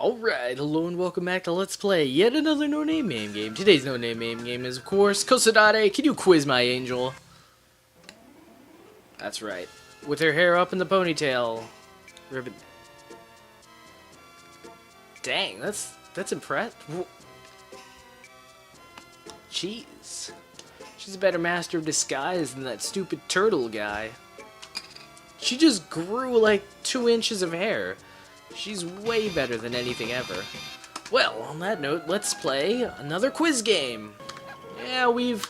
Alright, hello and welcome back to Let's Play yet another no-name MAME game. Today's no-name MAME game is, of course, Kosodate. Can you quiz my angel? That's right. With her hair up in the ponytail. Ribbon. Dang, that's impressive. Jeez. She's a better master of disguise than that stupid turtle guy. She just grew like 2 inches of hair. She's way better than anything ever. Well, on that note, let's play another quiz game. Yeah, we've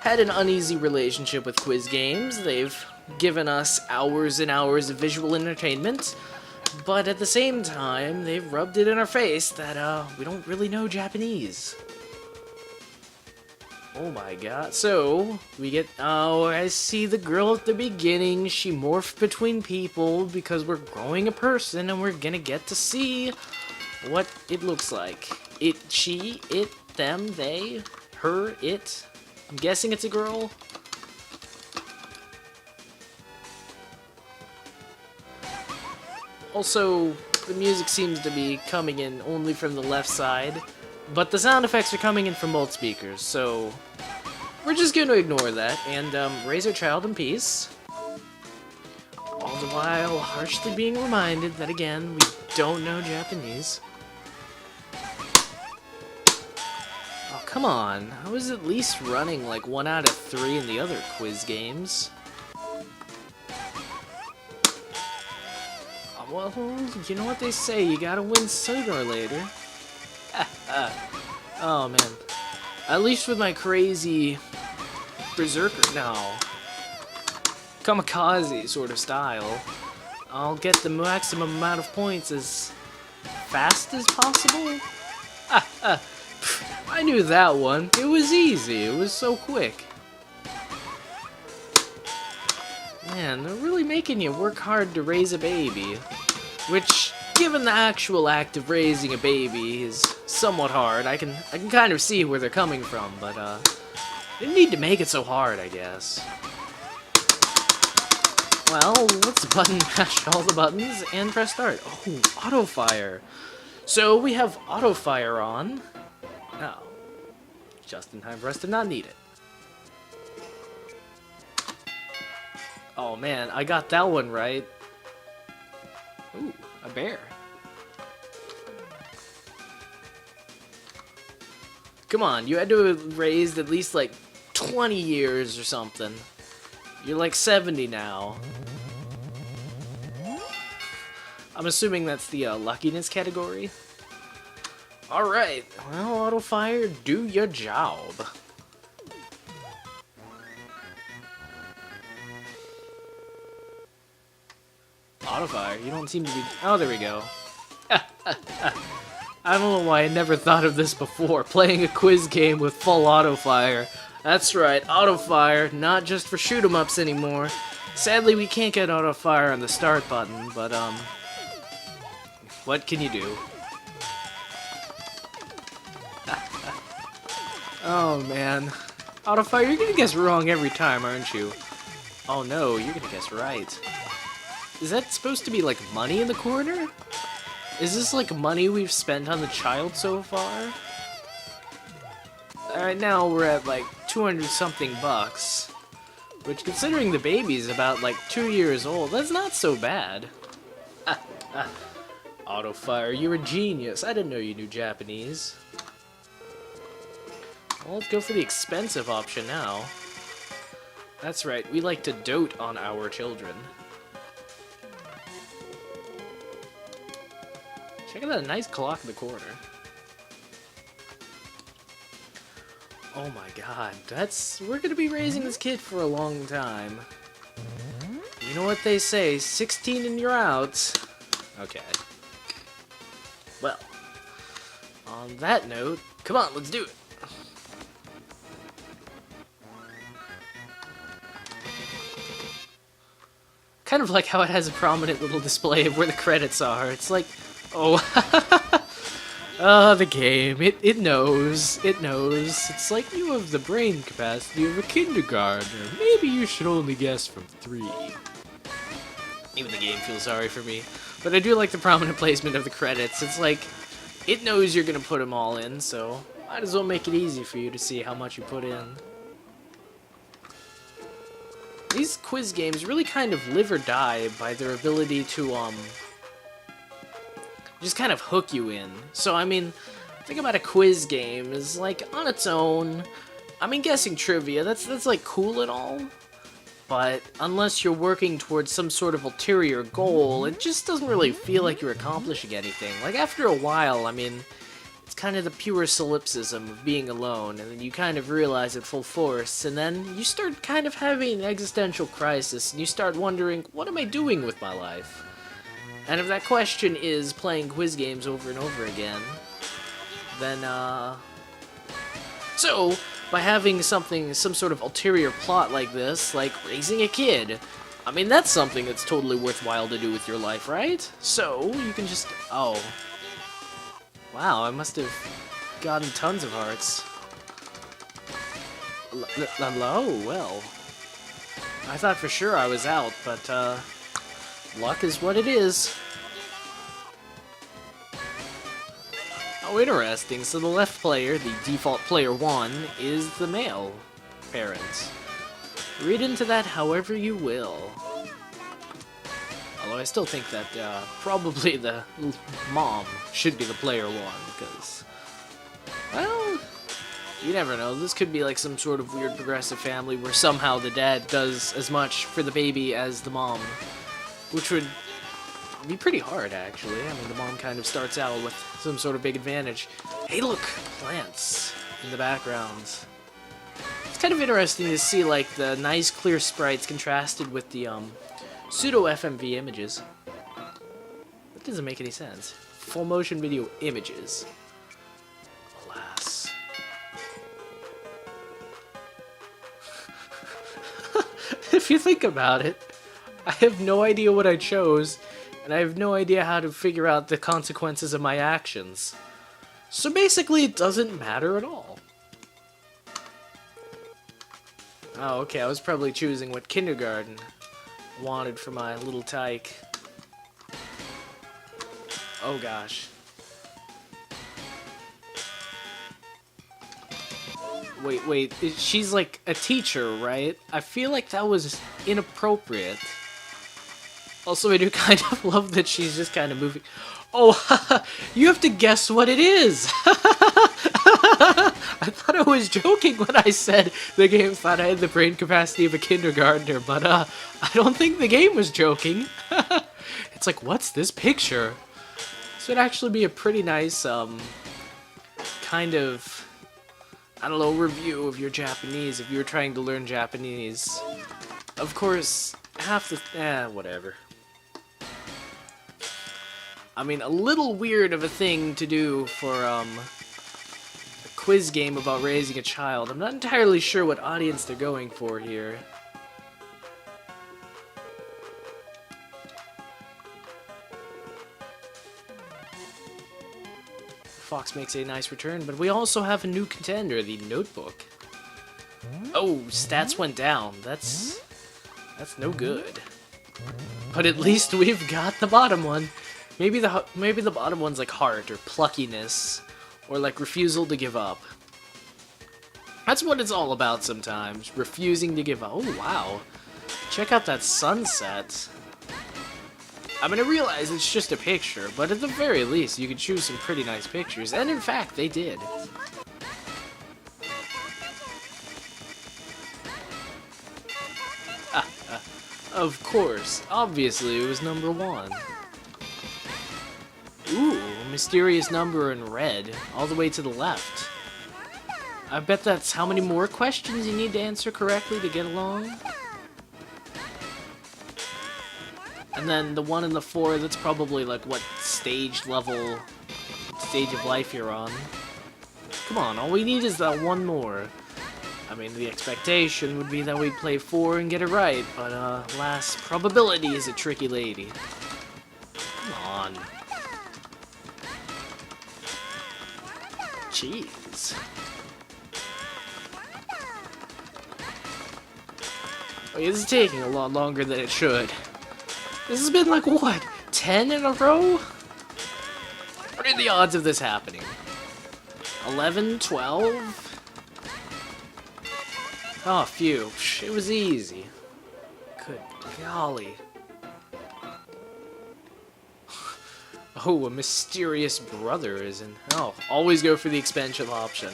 had an uneasy relationship with quiz games. They've given us hours and hours of visual entertainment, but at the same time, they've rubbed it in our face that we don't really know Japanese. Oh my god. So, we get... Oh, I see the girl at the beginning. She morphed between people because we're growing a person and we're gonna get to see what it looks like. It, she, it, them, they, her, it. I'm guessing it's a girl. Also, the music seems to be coming in only from the left side. But the sound effects are coming in from both speakers, so we're just going to ignore that and raise our child in peace. All the while harshly being reminded that, again, we don't know Japanese. Oh, come on. I was at least running like 1 out of 3 in the other quiz games. Well, you know what they say, you gotta win sooner or later. Oh man. At least with my crazy berserker now, kamikaze sort of style, I'll get the maximum amount of points as fast as possible. I knew that one. It was easy. It was so quick. Man, they're really making you work hard to raise a baby, which, given the actual act of raising a baby, is somewhat hard. I can kind of see where they're coming from, but they didn't need to make it so hard, I guess. Well, let's button mash all the buttons and press start. Oh, auto fire. So we have auto fire on. Now, just in time for us to not need it. Oh man, I got that one right. Ooh, a bear. Come on, you had to have raised at least like 20 years or something. You're like 70 now. I'm assuming that's the luckiness category. Alright, well, auto fire, do your job. Auto fire, you don't seem to be... Oh, there we go. I don't know why I never thought of this before, playing a quiz game with full auto fire. That's right, auto fire, not just for shoot 'em ups anymore. Sadly, we can't get auto fire on the start button, but what can you do? Oh man, auto fire, you're gonna guess wrong every time, aren't you? Oh no, you're gonna guess right. Is that supposed to be like money in the corner? Is this like money we've spent on the child so far? Alright, now we're at like 200 something bucks. Which, considering the baby's about like 2 years old, that's not so bad. Auto fire, you're a genius. I didn't know you knew Japanese. Well, let's go for the expensive option now. That's right, we like to dote on our children. Check out that nice clock in the corner. Oh my god, we're gonna be raising this kid for a long time. You know what they say, 16 and you're out. Okay. Well, on that note, come on, let's do it. Kind of like how it has a prominent little display of where the credits are. It's like, oh, the game. It knows. It knows. It's like you have the brain capacity of a kindergartner. Maybe you should only guess from 3. Even the game feels sorry for me. But I do like the prominent placement of the credits. It's like, it knows you're gonna put them all in, so might as well make it easy for you to see how much you put in. These quiz games really kind of live or die by their ability to, just kind of hook you in. So, I mean, think about a quiz game is like, on its own, I mean, guessing trivia, that's like cool and all, but unless you're working towards some sort of ulterior goal, it just doesn't really feel like you're accomplishing anything. Like, after a while, I mean, it's kind of the pure solipsism of being alone, and then you kind of realize it full force, and then you start kind of having an existential crisis, and you start wondering, what am I doing with my life? And if that question is playing quiz games over and over again, then, so, by having some sort of ulterior plot like this, like raising a kid, I mean, that's something that's totally worthwhile to do with your life, right? So, you can just, oh. Wow, I must have gotten tons of hearts. Hello? Well, I thought for sure I was out, but, luck is what it is. Oh, interesting. So the left player, the default player 1, is the male parent. Read into that however you will. Although I still think that probably the mom should be the player 1, because, well, you never know. This could be like some sort of weird progressive family where somehow the dad does as much for the baby as the mom, which would be pretty hard, actually. I mean, the mom kind of starts out with some sort of big advantage. Hey, look! Plants in the background. It's kind of interesting to see, like, the nice, clear sprites contrasted with the, pseudo-FMV images. That doesn't make any sense. Full motion video images. Alas. If you think about it, I have no idea what I chose, and I have no idea how to figure out the consequences of my actions. So basically, it doesn't matter at all. Oh, okay, I was probably choosing what kindergarten wanted for my little tyke. Oh gosh. Wait, she's like a teacher, right? I feel like that was inappropriate. Also, I do kind of love that she's just kind of moving. Oh, you have to guess what it is! I thought I was joking when I said the game thought I had the brain capacity of a kindergartner, but I don't think the game was joking. It's like, what's this picture? This would actually be a pretty nice, kind of, I don't know, review of your Japanese if you were trying to learn Japanese. Of course, half the, whatever. I mean, a little weird of a thing to do for, a quiz game about raising a child. I'm not entirely sure what audience they're going for here. Fox makes a nice return, but we also have a new contender, the Notebook. Oh, stats went down. That's no good. But at least we've got the bottom one. Maybe the bottom one's like heart or pluckiness, or like refusal to give up. That's what it's all about sometimes, refusing to give up. Oh wow, check out that sunset. I mean, I realize it's just a picture, but at the very least, you could choose some pretty nice pictures, and in fact, they did. Of course, obviously it was number 1. Ooh, mysterious number in red, all the way to the left. I bet that's how many more questions you need to answer correctly to get along. And then the 1 and the 4, that's probably like what stage of life you're on. Come on, all we need is that 1 more. I mean, the expectation would be that we'd play 4 and get it right, but alas, probability is a tricky lady. Come on. Jeez. Okay, this is taking a lot longer than it should. This has been like, what, 10 in a row? What are the odds of this happening? 11, 12? Oh, phew. It was easy. Good golly. Oh, a mysterious brother is in... Oh, always go for the expansion option.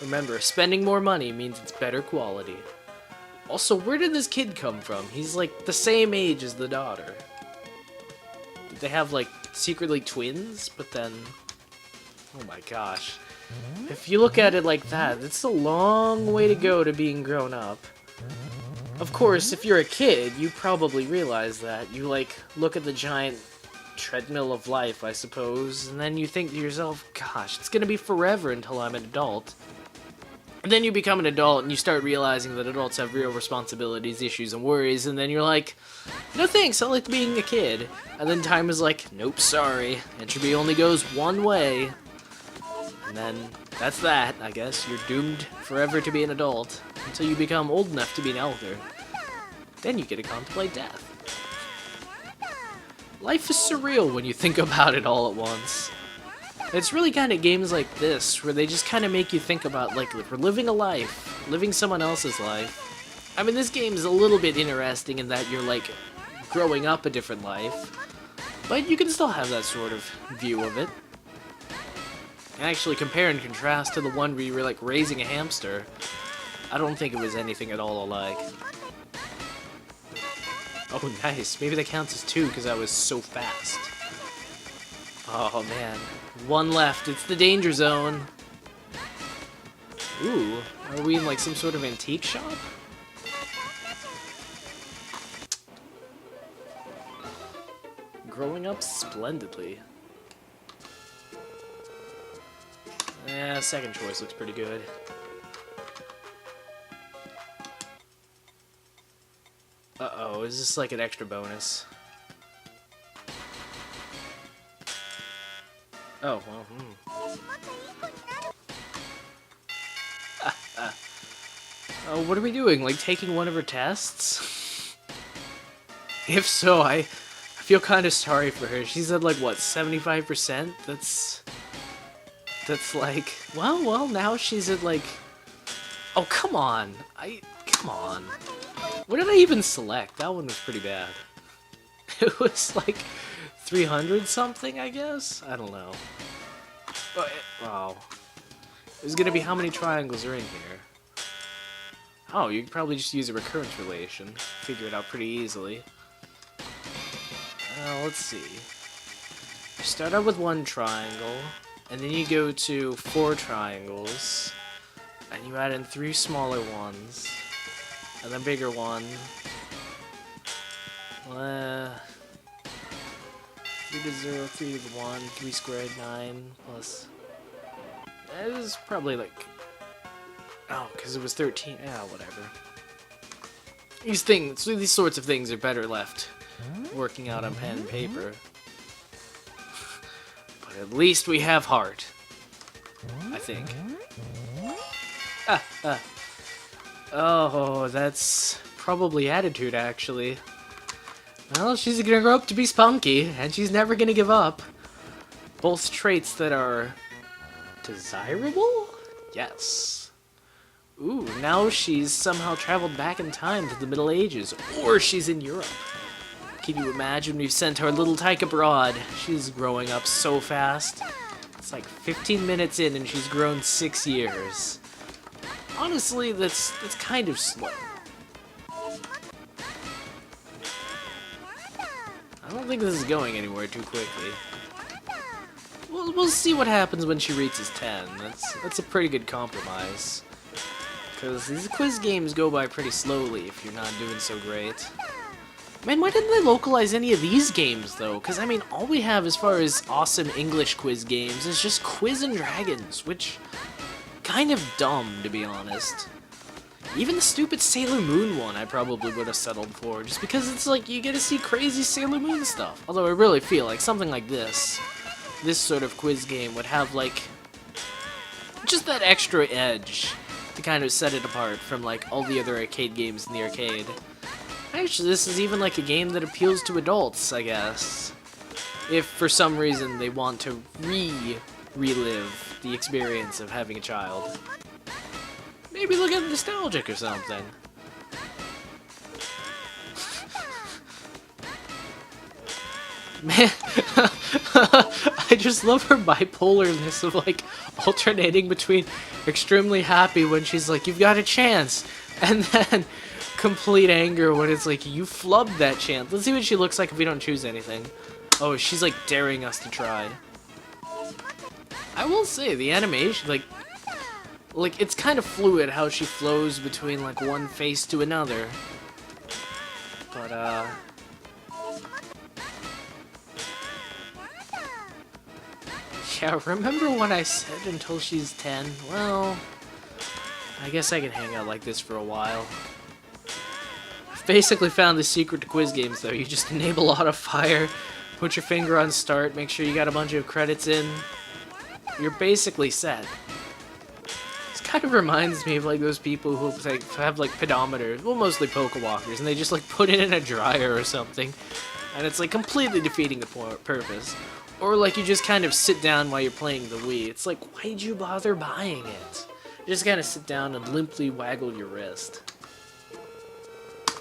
Remember, spending more money means it's better quality. Also, where did this kid come from? He's like the same age as the daughter. Did they have like secretly twins? But then... Oh my gosh. If you look at it like that, it's a long way to go to being grown up. Of course, if you're a kid, you probably realize that. You like look at the giant treadmill of life, I suppose, and then you think to yourself, gosh, it's gonna be forever until I'm an adult. And then you become an adult and you start realizing that adults have real responsibilities, issues, and worries, and then you're like, no thanks, I like being a kid. And then time is like, nope, sorry, entropy only goes one way. And then that's that, I guess. You're doomed forever to be an adult until you become old enough to be an elder. Then you get to contemplate death. Life is surreal when you think about it all at once. It's really kind of games like this where they just kind of make you think about, like, we're living a life, living someone else's life. I mean, this game is a little bit interesting in that you're, like, growing up a different life, but you can still have that sort of view of it. Actually, compare and contrast to the one where you were, like, raising a hamster. I don't think it was anything at all alike. Oh, nice. Maybe that counts as 2 because I was so fast. Oh, man. 1 left. It's the danger zone. Ooh. Are we in, like, some sort of antique shop? Growing up splendidly. Yeah, second choice looks pretty good. Uh-oh, is this like an extra bonus? Oh, well, Oh, what are we doing? Like, taking one of her tests? If so, I feel kind of sorry for her. She's at, like, what, 75%? That's like... Well, now she's at, like... Oh, come on! Come on. What did I even select? That one was pretty bad. It was like 300 something, I guess? I don't know. But, wow. It was gonna be how many triangles are in here. Oh, you could probably just use a recurrence relation. Figure it out pretty easily. Let's see. You start out with 1 triangle, and then you go to 4 triangles, and you add in 3 smaller ones. And then bigger one. 3 to 0, 3 to 1, 3 squared, 9, plus... It was probably like... Oh, because it was 13. Yeah, whatever. These sorts of things are better left working out on pen and paper. But at least we have heart. I think. Oh, that's probably attitude, actually. Well, she's gonna grow up to be spunky, and she's never gonna give up. Both traits that are... desirable? Yes. Ooh, now she's somehow traveled back in time to the Middle Ages, or she's in Europe. Can you imagine we've sent our little tyke abroad? She's growing up so fast. It's like 15 minutes in and she's grown 6 years. Honestly, that's kind of slow. I don't think this is going anywhere too quickly. We'll see what happens when she reaches 10. That's a pretty good compromise. Because these quiz games go by pretty slowly if you're not doing so great. Man, why didn't they localize any of these games, though? Because, I mean, all we have as far as awesome English quiz games is just Quiz and Dragons, which... kind of dumb, to be honest. Even the stupid Sailor Moon one I probably would have settled for, just because it's like, you get to see crazy Sailor Moon stuff. Although I really feel like something like this sort of quiz game would have, like, just that extra edge to kind of set it apart from, like, all the other arcade games in the arcade. Actually, this is even, like, a game that appeals to adults, I guess. if for some reason they want to relive the experience of having a child. Maybe they'll get nostalgic or something. Man, I just love her bipolarness of, like, alternating between extremely happy when she's like, you've got a chance, and then complete anger when it's like, you flubbed that chance. Let's see what she looks like if we don't choose anything. Oh, she's, like, daring us to try. I will say, the animation, like, it's kind of fluid how she flows between, like, one face to another. But, yeah, remember when I said until she's 10? Well, I guess I can hang out like this for a while. I've basically found the secret to quiz games, though. You just enable auto fire, put your finger on start, make sure you got a bunch of credits in. You're basically set. This kind of reminds me of, like, those people who, like, have, like, pedometers, well, mostly Pokewalkers, and they just, like, put it in a dryer or something, and it's, like, completely defeating the purpose. Or, like, you just kind of sit down while you're playing the Wii. It's like, why'd you bother buying it? You just kind of sit down and limply waggle your wrist.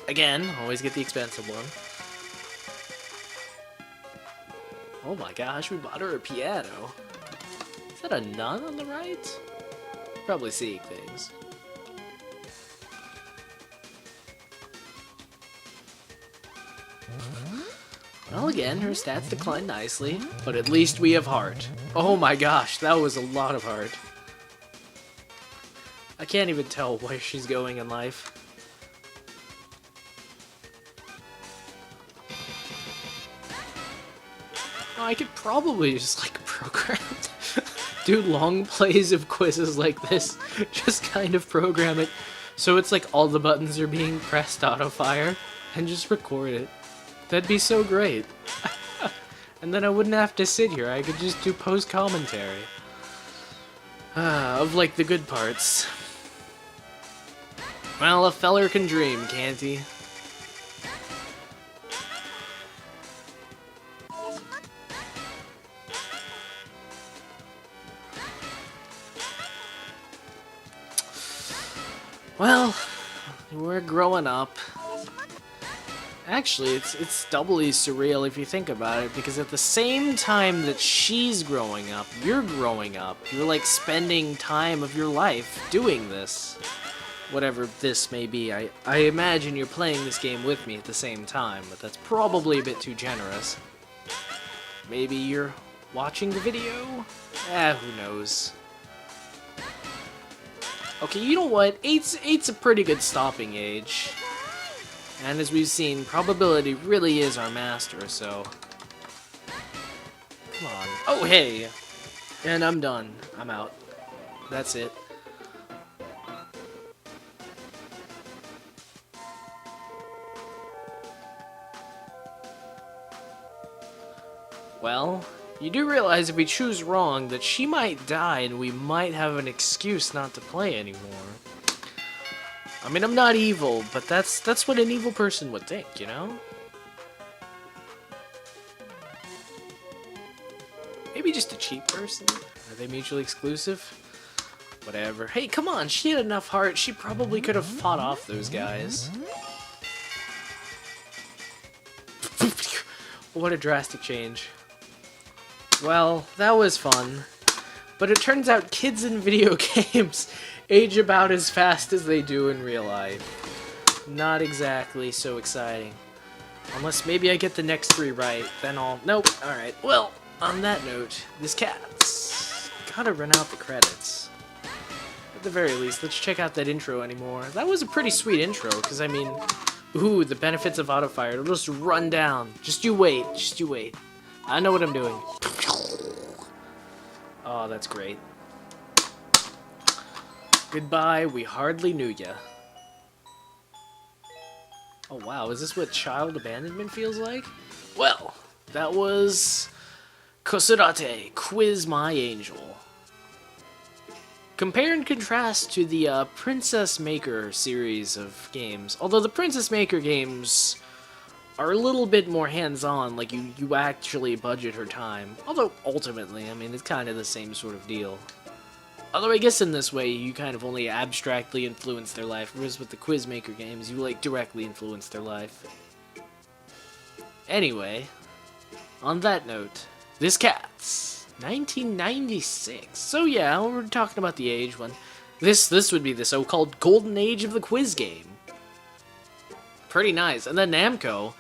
Again, always get the expensive one. Oh my gosh, we bought her a piano. Is that a nun on the right? Probably seeing things. Well, again, her stats decline nicely, but at least we have heart. Oh my gosh, that was a lot of heart. I can't even tell where she's going in life. Oh, I could probably just, like, program do long plays of quizzes like this. Just kind of program it so it's like all the buttons are being pressed auto-fire, and just record it. That'd be so great. And then I wouldn't have to sit here. I could just do post-commentary. Of, like, the good parts. Well, a feller can dream, can't he? Well, we're growing up. Actually, it's doubly surreal if you think about it, because at the same time that she's growing up, you're growing up. You're, like, spending time of your life doing this. Whatever this may be. I imagine you're playing this game with me at the same time, but that's probably a bit too generous. Maybe you're watching the video? Who knows. Okay, you know what? Eight's a pretty good stopping age. And as we've seen, probability really is our master, so... Come on. Oh, hey! And I'm done. I'm out. That's it. Well, you do realize if we choose wrong that she might die and we might have an excuse not to play anymore. I mean, I'm not evil, but that's what an evil person would think, you know? Maybe just a cheap person? Are they mutually exclusive? Whatever. Hey, come on, she had enough heart, she probably could have fought off those guys. What a drastic change. Well, that was fun. But it turns out kids in video games age about as fast as they do in real life. Not exactly so exciting. Unless maybe I get the next 3 right, then I'll... Nope, alright. Well, on that note, this cat's gotta run out the credits. At the very least, let's check out that intro anymore. That was a pretty sweet intro, because I mean... Ooh, the benefits of autofire. It'll just run down. Just you wait. Just you wait. I know what I'm doing. Oh, that's great. Goodbye, we hardly knew ya. Oh wow, is this what child abandonment feels like? Well, that was... Kosodate, Quiz My Angel. Compare and contrast to the Princess Maker series of games. Although the Princess Maker games are a little bit more hands-on, like you actually budget her time. Although, ultimately, I mean, it's kind of the same sort of deal. Although I guess in this way, you kind of only abstractly influence their life, whereas with the Quizmaker games, you, like, directly influence their life. Anyway, on that note, this cat's 1996. So yeah, we're talking about the age when this would be the so-called golden age of the quiz game. Pretty nice. And then Namco,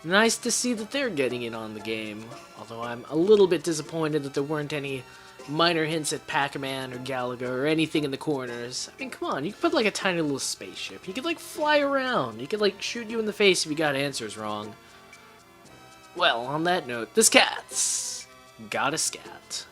nice to see that they're getting in on the game. Although I'm a little bit disappointed that there weren't any minor hints at Pac-Man or Galaga or anything in the corners. I mean, come on, you could put like a tiny little spaceship. You could like fly around. You could like shoot you in the face if you got answers wrong. Well, on that note, this cat's got a scat.